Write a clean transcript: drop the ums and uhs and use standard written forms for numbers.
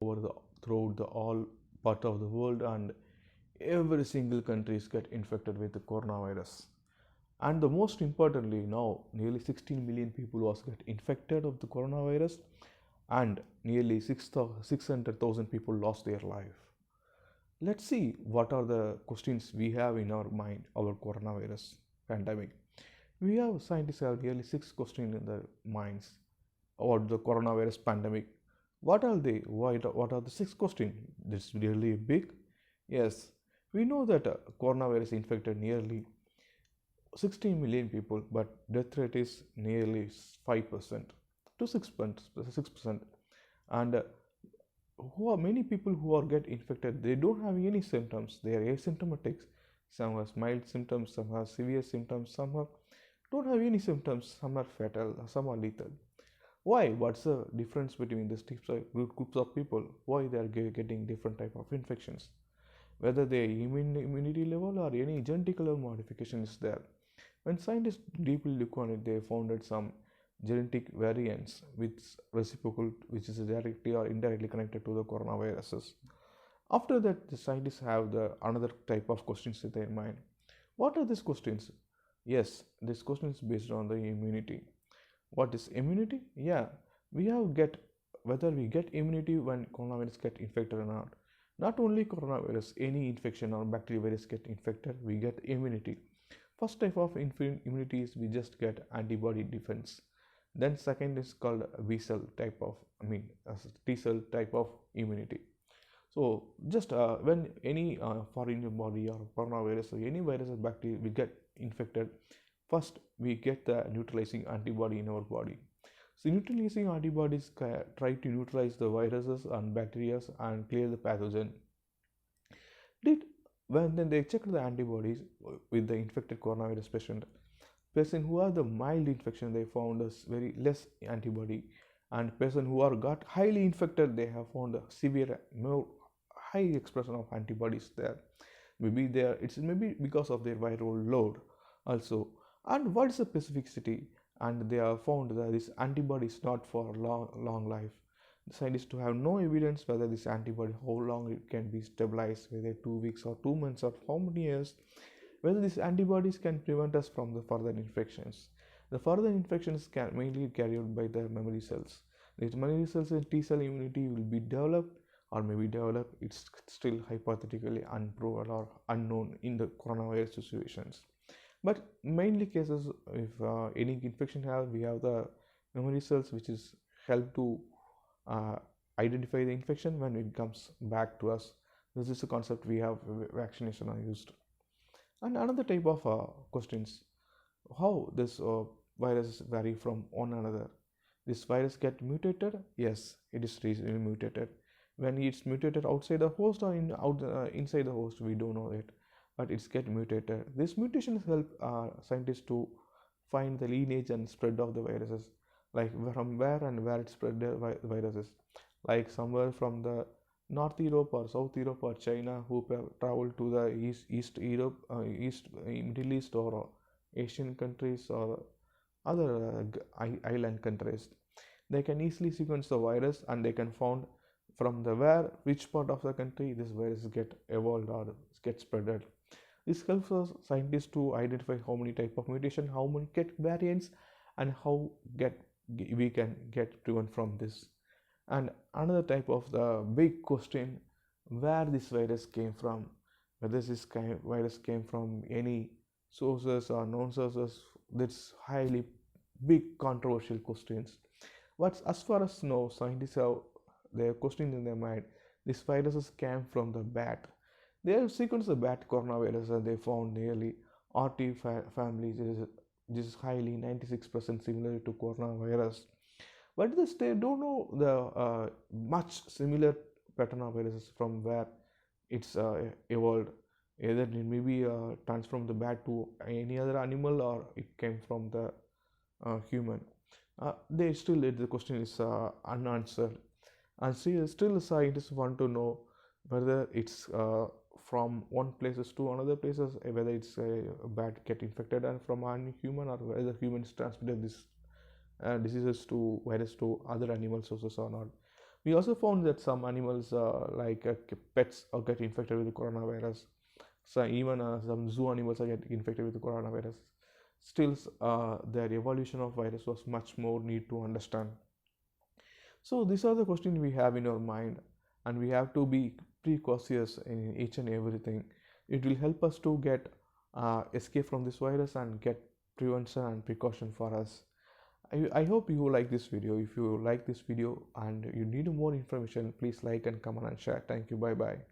over the throughout the all part of the world, and every single countries get infected with the coronavirus. And the most importantly, now nearly 16 million people was get infected of the coronavirus, and nearly 600,000 people lost their life. Let's see what are the questions we have in our mind about coronavirus pandemic. We have scientists have nearly six questions in their minds about the coronavirus pandemic. What are they? What are the six questions? This is really big. Yes, we know that coronavirus infected nearly 16 million people, but death rate is nearly 5% to 6%. And who are many people who are get infected, they don't have any symptoms. They are asymptomatic. Some have mild symptoms, some have severe symptoms, some have don't have any symptoms, some are fatal, some are lethal. Why? What's the difference between these groups of people? Why they are getting different type of infections? Whether their immunity level or any genetic level modification is there. When scientists deeply look on it, they found that some genetic variants which is directly or indirectly connected to the coronaviruses. After that, the scientists have the another type of questions in their mind. What are these questions? Yes, this question is based on the immunity. What is immunity? Yeah, we have get whether we get immunity when coronavirus get infected or not. Not only coronavirus, any infection or bacterial virus get infected, we get immunity. First type of immunity is we just get antibody defense. Then second is called B cell type of, T cell type of immunity. So just when any foreign body or coronavirus or any virus or bacteria we get infected, first we get the neutralizing antibody in our body. So neutralizing antibodies try to neutralize the viruses and bacteria and clear the pathogen. Did when then they checked the antibodies with the infected coronavirus person who had the mild infection, they found a very less antibody, and person who are got highly infected, they have found a severe more high expression of antibodies there. Maybe there it's maybe because of their viral load also. And what is the specificity? And they have found that this antibody is not for long life. The scientists have no evidence whether this antibody how long it can be stabilized, whether 2 weeks or 2 months or how many years, whether these antibodies can prevent us from the further infections. The further infections can mainly carried by the memory cells. These memory cells and T cell immunity will be developed or maybe developed. It's still hypothetically unproven or unknown in the coronavirus situations. But mainly cases, if any infection we have the memory cells which is help to identify the infection when it comes back to us. This is the concept we have vaccination are used. And another type of questions, how this virus vary from one another. This virus get mutated? Yes, it is really mutated. When it's mutated outside the host or inside the host, we don't know it, but it's get mutated. This mutations help scientists to find the lineage and spread of the viruses, like from where and where it spread the viruses, like somewhere from the North Europe or South Europe or China who travel to the East Europe, Middle East or Asian countries or other island countries. They can easily sequence the virus and they can find from the where which part of the country this virus get evolved or get spreaded. This helps us scientists to identify how many type of mutation, how many get variants, and how we can get prevent from this. And another type of the big question, where this virus came from, whether this virus came from any sources or known sources, that's highly big controversial questions. But as far as know, scientists have their questions in their mind. These viruses came from the bat. They have sequenced the bat coronavirus and they found nearly RT families. This is highly 96% similar to coronavirus. But this they don't know the much similar pattern of viruses from where it's evolved. Either it may be transformed the bat to any other animal or it came from the human. They still the question is unanswered, and still scientists want to know whether it's from one places to another places, whether it's a bat get infected and from a human or whether humans transmitted this diseases to virus to other animal sources or not. We also found that some animals, like pets, get infected with the coronavirus. So even some zoo animals are getting infected with the coronavirus. Still, their evolution of virus was much more need to understand. So these are the questions we have in our mind, and we have to be precautious in each and everything. It will help us to get escape from this virus and get prevention and precaution for us. I hope you like this video. If you like this video and you need more information, please like and comment and share. Thank you. Bye bye.